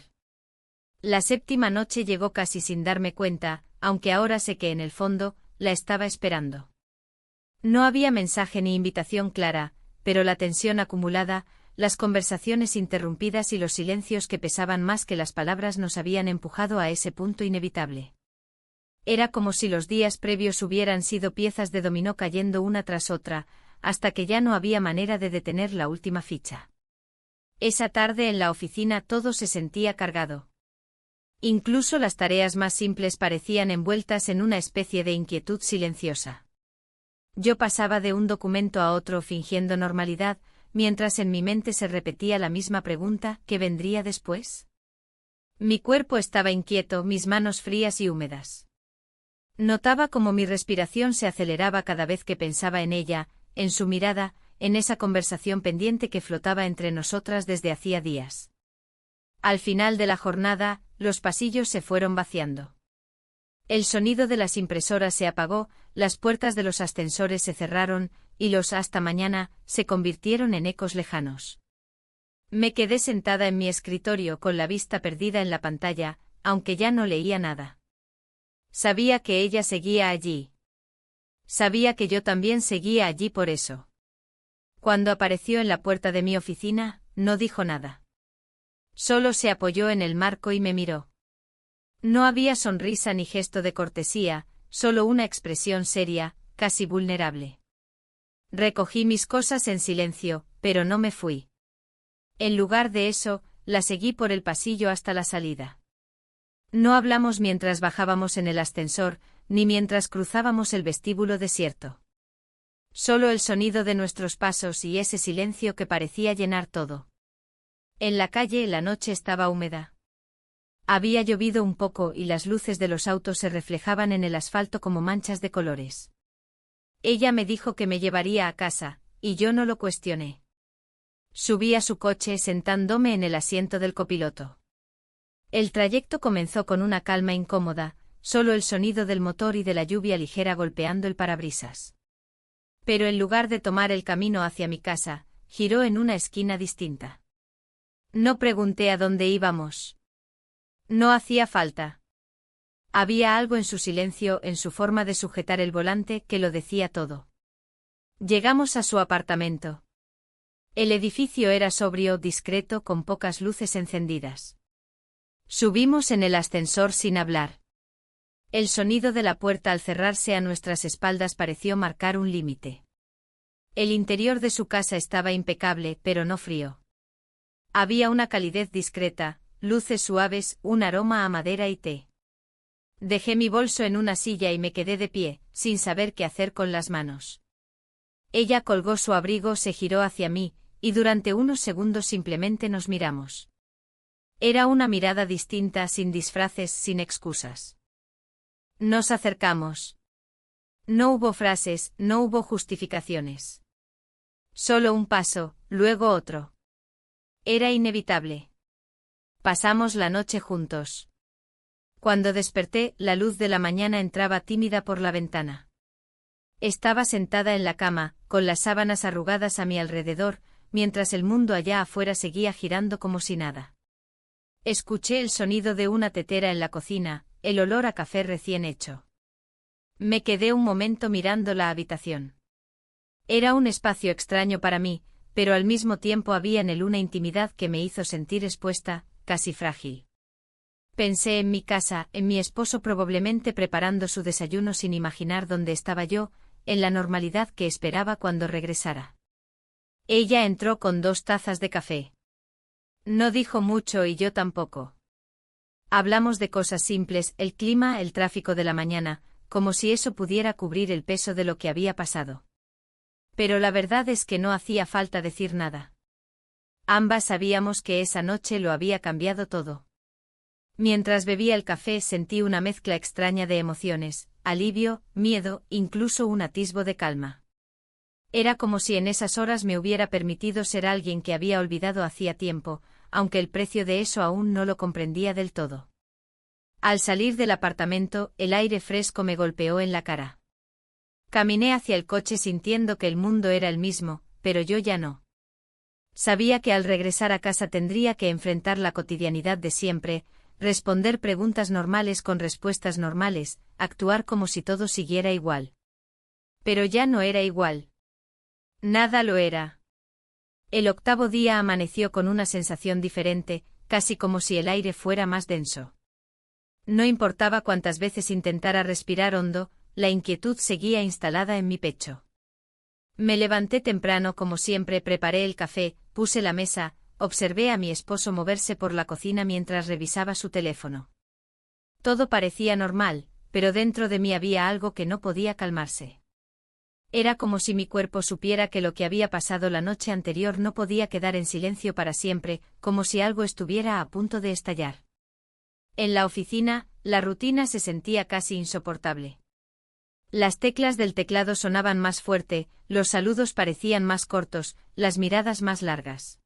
La séptima noche llegó casi sin darme cuenta, aunque ahora sé que en el fondo, la estaba esperando. No había mensaje ni invitación clara, pero la tensión acumulada, las conversaciones interrumpidas y los silencios que pesaban más que las palabras nos habían empujado a ese punto inevitable. Era como si los días previos hubieran sido piezas de dominó cayendo una tras otra, hasta que ya no había manera de detener la última ficha. Esa tarde en la oficina todo se sentía cargado. Incluso las tareas más simples parecían envueltas en una especie de inquietud silenciosa. Yo pasaba de un documento a otro fingiendo normalidad, mientras en mi mente se repetía la misma pregunta: ¿qué vendría después? Mi cuerpo estaba inquieto, mis manos frías y húmedas. Notaba cómo mi respiración se aceleraba cada vez que pensaba en ella, en su mirada, en esa conversación pendiente que flotaba entre nosotras desde hacía días. Al final de la jornada, los pasillos se fueron vaciando. El sonido de las impresoras se apagó, las puertas de los ascensores se cerraron, y los hasta mañana se convirtieron en ecos lejanos. Me quedé sentada en mi escritorio con la vista perdida en la pantalla, aunque ya no leía nada. Sabía que ella seguía allí. Sabía que yo también seguía allí por eso. Cuando apareció en la puerta de mi oficina, no dijo nada. Solo se apoyó en el marco y me miró. No había sonrisa ni gesto de cortesía, solo una expresión seria, casi vulnerable. Recogí mis cosas en silencio, pero no me fui. En lugar de eso, la seguí por el pasillo hasta la salida. No hablamos mientras bajábamos en el ascensor, ni mientras cruzábamos el vestíbulo desierto. Solo el sonido de nuestros pasos y ese silencio que parecía llenar todo. En la calle la noche estaba húmeda. Había llovido un poco y las luces de los autos se reflejaban en el asfalto como manchas de colores. Ella me dijo que me llevaría a casa, y yo no lo cuestioné. Subí a su coche sentándome en el asiento del copiloto. El trayecto comenzó con una calma incómoda, solo el sonido del motor y de la lluvia ligera golpeando el parabrisas. Pero en lugar de tomar el camino hacia mi casa, giró en una esquina distinta. No pregunté a dónde íbamos. No hacía falta. Había algo en su silencio, en su forma de sujetar el volante, que lo decía todo. Llegamos a su apartamento. El edificio era sobrio, discreto, con pocas luces encendidas. Subimos en el ascensor sin hablar. El sonido de la puerta al cerrarse a nuestras espaldas pareció marcar un límite. El interior de su casa estaba impecable, pero no frío. Había una calidez discreta, luces suaves, un aroma a madera y té. Dejé mi bolso en una silla y me quedé de pie, sin saber qué hacer con las manos. Ella colgó su abrigo, se giró hacia mí, y durante unos segundos simplemente nos miramos. Era una mirada distinta, sin disfraces, sin excusas. Nos acercamos. No hubo frases, no hubo justificaciones. Solo un paso, luego otro. Era inevitable. Pasamos la noche juntos. Cuando desperté, la luz de la mañana entraba tímida por la ventana. Estaba sentada en la cama, con las sábanas arrugadas a mi alrededor, mientras el mundo allá afuera seguía girando como si nada. Escuché el sonido de una tetera en la cocina, el olor a café recién hecho. Me quedé un momento mirando la habitación. Era un espacio extraño para mí, pero al mismo tiempo había en él una intimidad que me hizo sentir expuesta, casi frágil. Pensé en mi casa, en mi esposo probablemente preparando su desayuno sin imaginar dónde estaba yo, en la normalidad que esperaba cuando regresara. Ella entró con 2 tazas de café. No dijo mucho y yo tampoco. Hablamos de cosas simples, el clima, el tráfico de la mañana, como si eso pudiera cubrir el peso de lo que había pasado. Pero la verdad es que no hacía falta decir nada. Ambas sabíamos que esa noche lo había cambiado todo. Mientras bebía el café sentí una mezcla extraña de emociones, alivio, miedo, incluso un atisbo de calma. Era como si en esas horas me hubiera permitido ser alguien que había olvidado hacía tiempo, aunque el precio de eso aún no lo comprendía del todo. Al salir del apartamento, el aire fresco me golpeó en la cara. Caminé hacia el coche sintiendo que el mundo era el mismo, pero yo ya no. Sabía que al regresar a casa tendría que enfrentar la cotidianidad de siempre, responder preguntas normales con respuestas normales, actuar como si todo siguiera igual. Pero ya no era igual. Nada lo era. El octavo día amaneció con una sensación diferente, casi como si el aire fuera más denso. No importaba cuántas veces intentara respirar hondo, la inquietud seguía instalada en mi pecho. Me levanté temprano como siempre, preparé el café, puse la mesa, observé a mi esposo moverse por la cocina mientras revisaba su teléfono. Todo parecía normal, pero dentro de mí había algo que no podía calmarse. Era como si mi cuerpo supiera que lo que había pasado la noche anterior no podía quedar en silencio para siempre, como si algo estuviera a punto de estallar. En la oficina, la rutina se sentía casi insoportable. Las teclas del teclado sonaban más fuerte, los saludos parecían más cortos, las miradas más largas.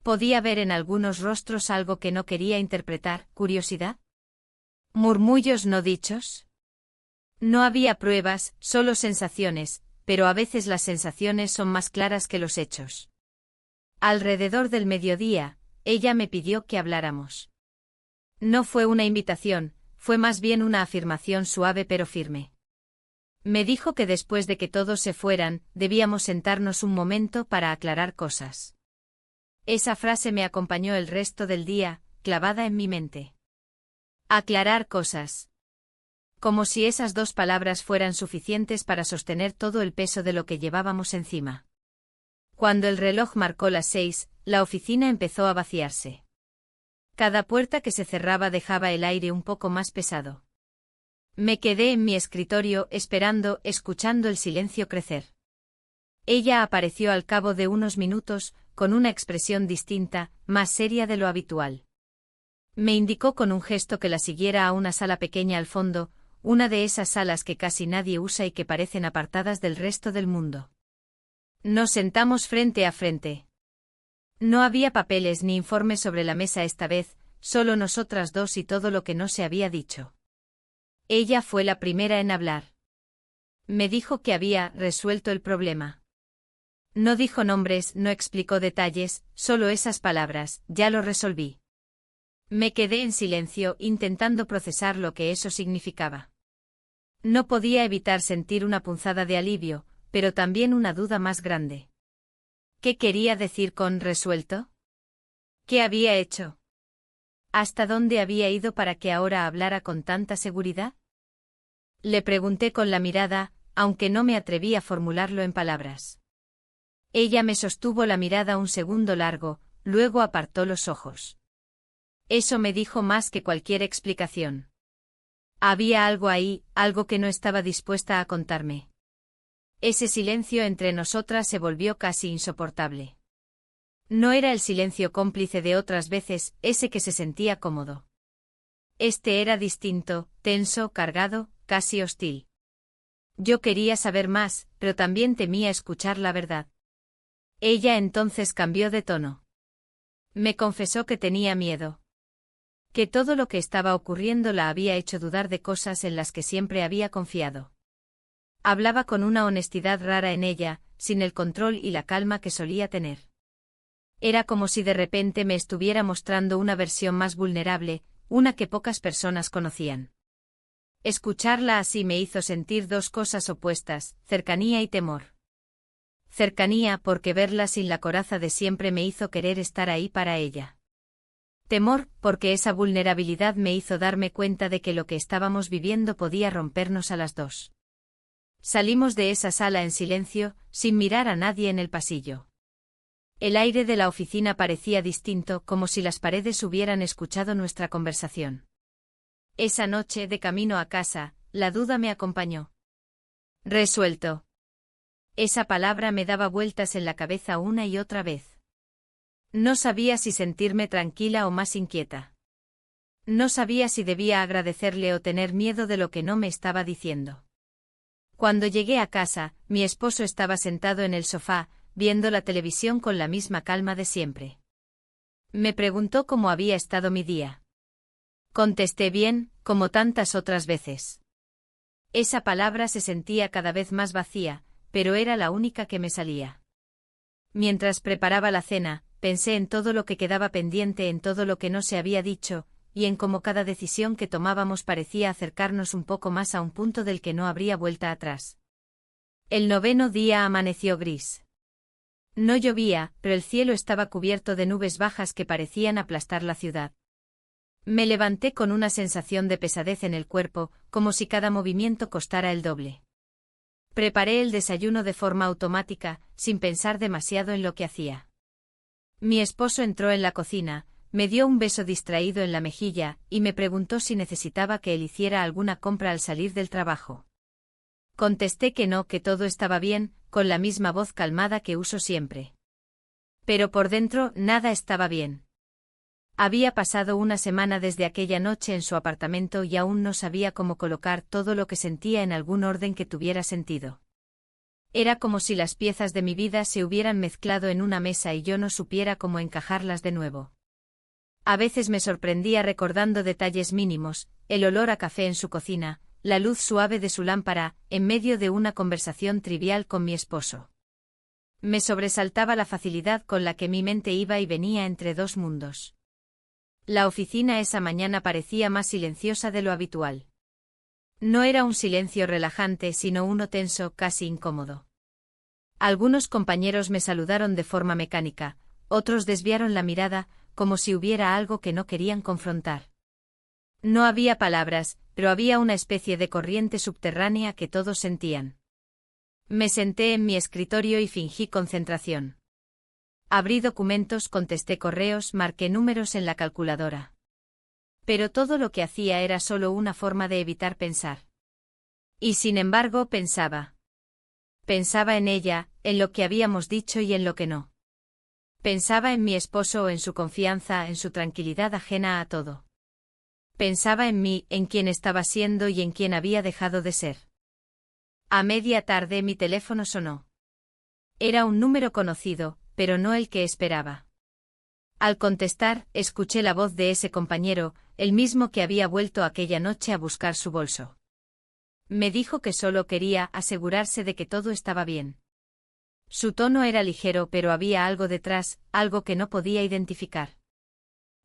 Podía ver en algunos rostros algo que no quería interpretar, curiosidad. ¿Murmullos no dichos? No había pruebas, solo sensaciones, pero a veces las sensaciones son más claras que los hechos. Alrededor del mediodía, ella me pidió que habláramos. No fue una invitación, fue más bien una afirmación suave pero firme. Me dijo que después de que todos se fueran, debíamos sentarnos un momento para aclarar cosas. Esa frase me acompañó el resto del día, clavada en mi mente. Aclarar cosas. Como si esas dos palabras fueran suficientes para sostener todo el peso de lo que llevábamos encima. Cuando el reloj marcó las 6, la oficina empezó a vaciarse. Cada puerta que se cerraba dejaba el aire un poco más pesado. Me quedé en mi escritorio esperando, escuchando el silencio crecer. Ella apareció al cabo de unos minutos, con una expresión distinta, más seria de lo habitual. Me indicó con un gesto que la siguiera a una sala pequeña al fondo, una de esas salas que casi nadie usa y que parecen apartadas del resto del mundo. Nos sentamos frente a frente. No había papeles ni informes sobre la mesa esta vez, solo nosotras dos y todo lo que no se había dicho. Ella fue la primera en hablar. Me dijo que había resuelto el problema. No dijo nombres, no explicó detalles, solo esas palabras, ya lo resolví. Me quedé en silencio, intentando procesar lo que eso significaba. No podía evitar sentir una punzada de alivio, pero también una duda más grande. ¿Qué quería decir con resuelto? ¿Qué había hecho? ¿Hasta dónde había ido para que ahora hablara con tanta seguridad? Le pregunté con la mirada, aunque no me atreví a formularlo en palabras. Ella me sostuvo la mirada un segundo largo, luego apartó los ojos. Eso me dijo más que cualquier explicación. Había algo ahí, algo que no estaba dispuesta a contarme. Ese silencio entre nosotras se volvió casi insoportable. No era el silencio cómplice de otras veces, ese que se sentía cómodo. Este era distinto, tenso, cargado, casi hostil. Yo quería saber más, pero también temía escuchar la verdad. Ella entonces cambió de tono. Me confesó que tenía miedo. Que todo lo que estaba ocurriendo la había hecho dudar de cosas en las que siempre había confiado. Hablaba con una honestidad rara en ella, sin el control y la calma que solía tener. Era como si de repente me estuviera mostrando una versión más vulnerable, una que pocas personas conocían. Escucharla así me hizo sentir dos cosas opuestas, cercanía y temor. Cercanía porque verla sin la coraza de siempre me hizo querer estar ahí para ella. Temor porque esa vulnerabilidad me hizo darme cuenta de que lo que estábamos viviendo podía rompernos a las dos. Salimos de esa sala en silencio, sin mirar a nadie en el pasillo. El aire de la oficina parecía distinto, como si las paredes hubieran escuchado nuestra conversación. Esa noche, de camino a casa, la duda me acompañó. Resuelto. Esa palabra me daba vueltas en la cabeza una y otra vez. No sabía si sentirme tranquila o más inquieta. No sabía si debía agradecerle o tener miedo de lo que no me estaba diciendo. Cuando llegué a casa, mi esposo estaba sentado en el sofá, viendo la televisión con la misma calma de siempre. Me preguntó cómo había estado mi día. Contesté bien, como tantas otras veces. Esa palabra se sentía cada vez más vacía, pero era la única que me salía. Mientras preparaba la cena, pensé en todo lo que quedaba pendiente, en todo lo que no se había dicho, y en cómo cada decisión que tomábamos parecía acercarnos un poco más a un punto del que no habría vuelta atrás. El 9º día amaneció gris. No llovía, pero el cielo estaba cubierto de nubes bajas que parecían aplastar la ciudad. Me levanté con una sensación de pesadez en el cuerpo, como si cada movimiento costara el doble. Preparé el desayuno de forma automática, sin pensar demasiado en lo que hacía. Mi esposo entró en la cocina, me dio un beso distraído en la mejilla, y me preguntó si necesitaba que él hiciera alguna compra al salir del trabajo. Contesté que no, que todo estaba bien, con la misma voz calmada que uso siempre. Pero por dentro nada estaba bien. Había pasado una semana desde aquella noche en su apartamento y aún no sabía cómo colocar todo lo que sentía en algún orden que tuviera sentido. Era como si las piezas de mi vida se hubieran mezclado en una mesa y yo no supiera cómo encajarlas de nuevo. A veces me sorprendía recordando detalles mínimos, el olor a café en su cocina, la luz suave de su lámpara, en medio de una conversación trivial con mi esposo. Me sobresaltaba la facilidad con la que mi mente iba y venía entre dos mundos. La oficina esa mañana parecía más silenciosa de lo habitual. No era un silencio relajante, sino uno tenso, casi incómodo. Algunos compañeros me saludaron de forma mecánica, otros desviaron la mirada, como si hubiera algo que no querían confrontar. No había palabras, pero había una especie de corriente subterránea que todos sentían. Me senté en mi escritorio y fingí concentración. Abrí documentos, contesté correos, marqué números en la calculadora. Pero todo lo que hacía era solo una forma de evitar pensar. Y sin embargo pensaba. Pensaba en ella, en lo que habíamos dicho y en lo que no. Pensaba en mi esposo o en su confianza, en su tranquilidad ajena a todo. Pensaba en mí, en quién estaba siendo y en quién había dejado de ser. A media tarde mi teléfono sonó. Era un número conocido, pero no el que esperaba. Al contestar, escuché la voz de ese compañero, el mismo que había vuelto aquella noche a buscar su bolso. Me dijo que solo quería asegurarse de que todo estaba bien. Su tono era ligero, pero había algo detrás, algo que no podía identificar.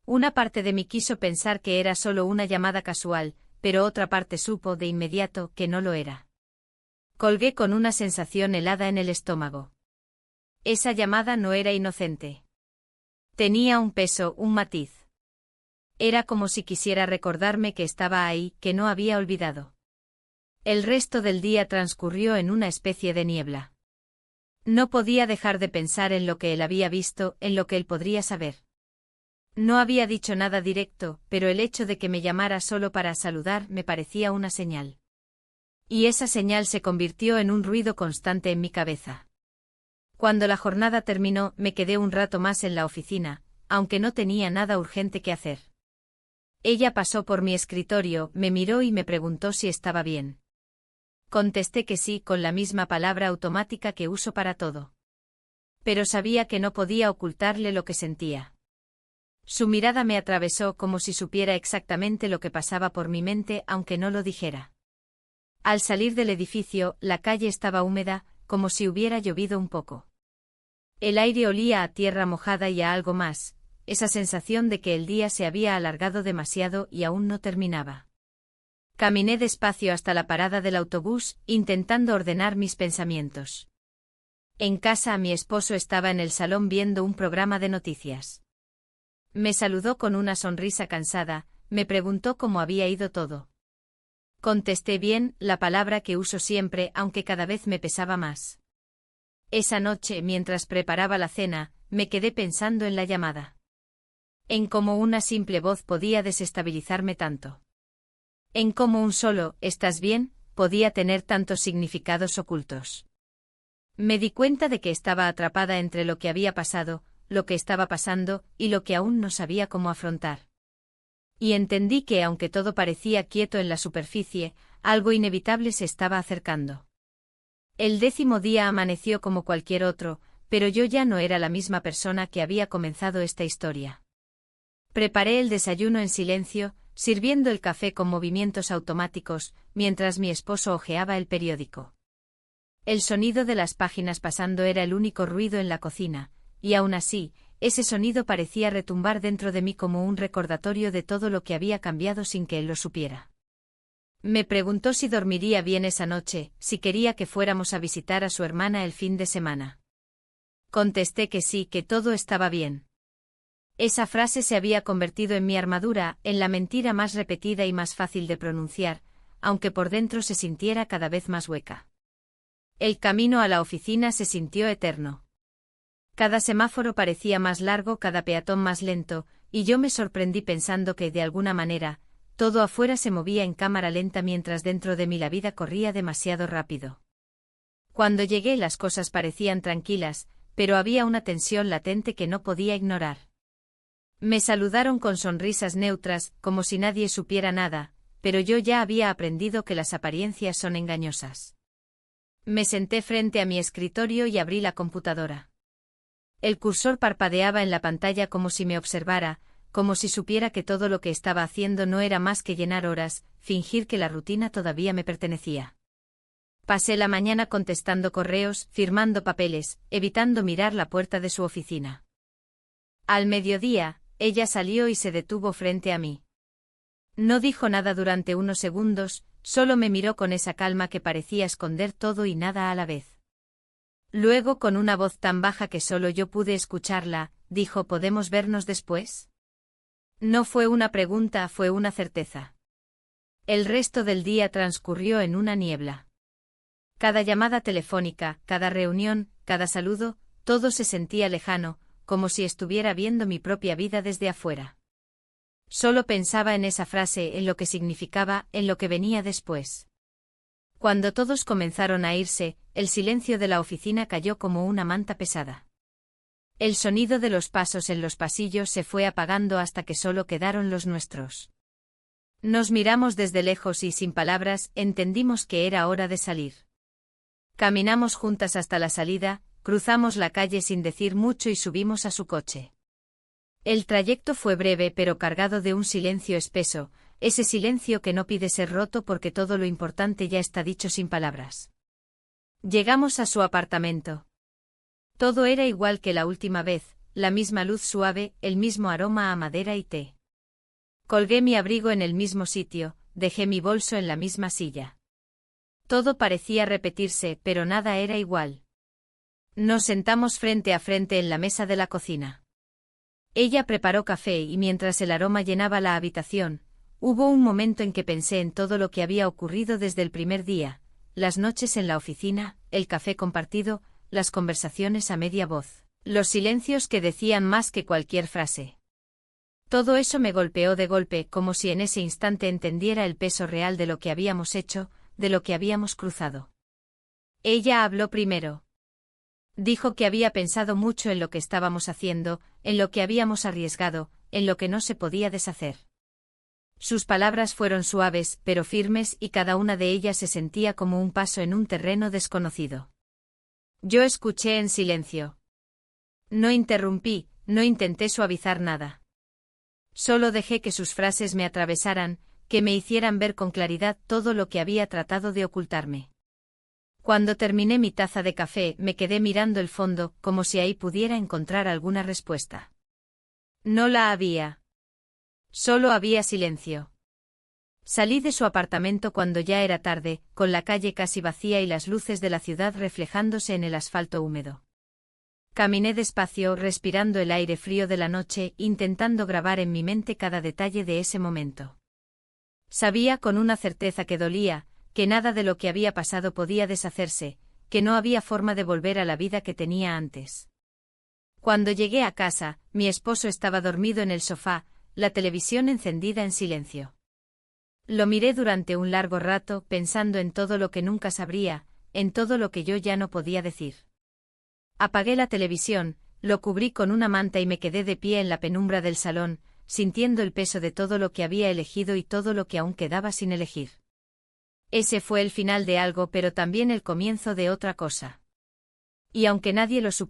Una parte de mí quiso pensar que era solo una llamada casual, pero otra parte supo de inmediato que no lo era. Colgué con una sensación helada en el estómago. Esa llamada no era inocente. Tenía un peso, un matiz. Era como si quisiera recordarme que estaba ahí, que no había olvidado. El resto del día transcurrió en una especie de niebla. No podía dejar de pensar en lo que él había visto, en lo que él podría saber. No había dicho nada directo, pero el hecho de que me llamara solo para saludar me parecía una señal. Y esa señal se convirtió en un ruido constante en mi cabeza. Cuando la jornada terminó, me quedé un rato más en la oficina, aunque no tenía nada urgente que hacer. Ella pasó por mi escritorio, me miró y me preguntó si estaba bien. Contesté que sí, con la misma palabra automática que uso para todo. Pero sabía que no podía ocultarle lo que sentía. Su mirada me atravesó como si supiera exactamente lo que pasaba por mi mente, aunque no lo dijera. Al salir del edificio, la calle estaba húmeda, como si hubiera llovido un poco. El aire olía a tierra mojada y a algo más, esa sensación de que el día se había alargado demasiado y aún no terminaba. Caminé despacio hasta la parada del autobús, intentando ordenar mis pensamientos. En casa mi esposo estaba en el salón viendo un programa de noticias. Me saludó con una sonrisa cansada, me preguntó cómo había ido todo. Contesté bien, la palabra que uso siempre, aunque cada vez me pesaba más. Esa noche, mientras preparaba la cena, me quedé pensando en la llamada. En cómo una simple voz podía desestabilizarme tanto. En cómo un solo «¿estás bien?» podía tener tantos significados ocultos. Me di cuenta de que estaba atrapada entre lo que había pasado, lo que estaba pasando, y lo que aún no sabía cómo afrontar. Y entendí que, aunque todo parecía quieto en la superficie, algo inevitable se estaba acercando. El 10º día amaneció como cualquier otro, pero yo ya no era la misma persona que había comenzado esta historia. Preparé el desayuno en silencio, sirviendo el café con movimientos automáticos, mientras mi esposo hojeaba el periódico. El sonido de las páginas pasando era el único ruido en la cocina, y aún así, ese sonido parecía retumbar dentro de mí como un recordatorio de todo lo que había cambiado sin que él lo supiera. Me preguntó si dormiría bien esa noche, si quería que fuéramos a visitar a su hermana el fin de semana. Contesté que sí, que todo estaba bien. Esa frase se había convertido en mi armadura, en la mentira más repetida y más fácil de pronunciar, aunque por dentro se sintiera cada vez más hueca. El camino a la oficina se sintió eterno. Cada semáforo parecía más largo, cada peatón más lento, y yo me sorprendí pensando que, de alguna manera, todo afuera se movía en cámara lenta mientras dentro de mí la vida corría demasiado rápido. Cuando llegué las cosas parecían tranquilas, pero había una tensión latente que no podía ignorar. Me saludaron con sonrisas neutras, como si nadie supiera nada, pero yo ya había aprendido que las apariencias son engañosas. Me senté frente a mi escritorio y abrí la computadora. El cursor parpadeaba en la pantalla como si me observara, como si supiera que todo lo que estaba haciendo no era más que llenar horas, fingir que la rutina todavía me pertenecía. Pasé la mañana contestando correos, firmando papeles, evitando mirar la puerta de su oficina. Al mediodía, ella salió y se detuvo frente a mí. No dijo nada durante unos segundos, solo me miró con esa calma que parecía esconder todo y nada a la vez. Luego, con una voz tan baja que solo yo pude escucharla, dijo: ¿Podemos vernos después? No fue una pregunta, fue una certeza. El resto del día transcurrió en una niebla. Cada llamada telefónica, cada reunión, cada saludo, todo se sentía lejano, como si estuviera viendo mi propia vida desde afuera. Solo pensaba en esa frase, en lo que significaba, en lo que venía después. Cuando todos comenzaron a irse, el silencio de la oficina cayó como una manta pesada. El sonido de los pasos en los pasillos se fue apagando hasta que solo quedaron los nuestros. Nos miramos desde lejos y, sin palabras, entendimos que era hora de salir. Caminamos juntas hasta la salida, cruzamos la calle sin decir mucho y subimos a su coche. El trayecto fue breve pero cargado de un silencio espeso, ese silencio que no pide ser roto porque todo lo importante ya está dicho sin palabras. Llegamos a su apartamento. Todo era igual que la última vez, la misma luz suave, el mismo aroma a madera y té. Colgué mi abrigo en el mismo sitio, dejé mi bolso en la misma silla. Todo parecía repetirse, pero nada era igual. Nos sentamos frente a frente en la mesa de la cocina. Ella preparó café y mientras el aroma llenaba la habitación, hubo un momento en que pensé en todo lo que había ocurrido desde el primer día, las noches en la oficina, el café compartido, las conversaciones a media voz, los silencios que decían más que cualquier frase. Todo eso me golpeó de golpe, como si en ese instante entendiera el peso real de lo que habíamos hecho, de lo que habíamos cruzado. Ella habló primero. Dijo que había pensado mucho en lo que estábamos haciendo, en lo que habíamos arriesgado, en lo que no se podía deshacer. Sus palabras fueron suaves, pero firmes, y cada una de ellas se sentía como un paso en un terreno desconocido. Yo escuché en silencio. No interrumpí, no intenté suavizar nada. Solo dejé que sus frases me atravesaran, que me hicieran ver con claridad todo lo que había tratado de ocultarme. Cuando terminé mi taza de café, me quedé mirando el fondo, como si ahí pudiera encontrar alguna respuesta. No la había. Solo había silencio. Salí de su apartamento cuando ya era tarde, con la calle casi vacía y las luces de la ciudad reflejándose en el asfalto húmedo. Caminé despacio, respirando el aire frío de la noche, intentando grabar en mi mente cada detalle de ese momento. Sabía con una certeza que dolía, que nada de lo que había pasado podía deshacerse, que no había forma de volver a la vida que tenía antes. Cuando llegué a casa, mi esposo estaba dormido en el sofá, la televisión encendida en silencio. Lo miré durante un largo rato, pensando en todo lo que nunca sabría, en todo lo que yo ya no podía decir. Apagué la televisión, lo cubrí con una manta y me quedé de pie en la penumbra del salón, sintiendo el peso de todo lo que había elegido y todo lo que aún quedaba sin elegir. Ese fue el final de algo, pero también el comienzo de otra cosa. Y aunque nadie lo supiera,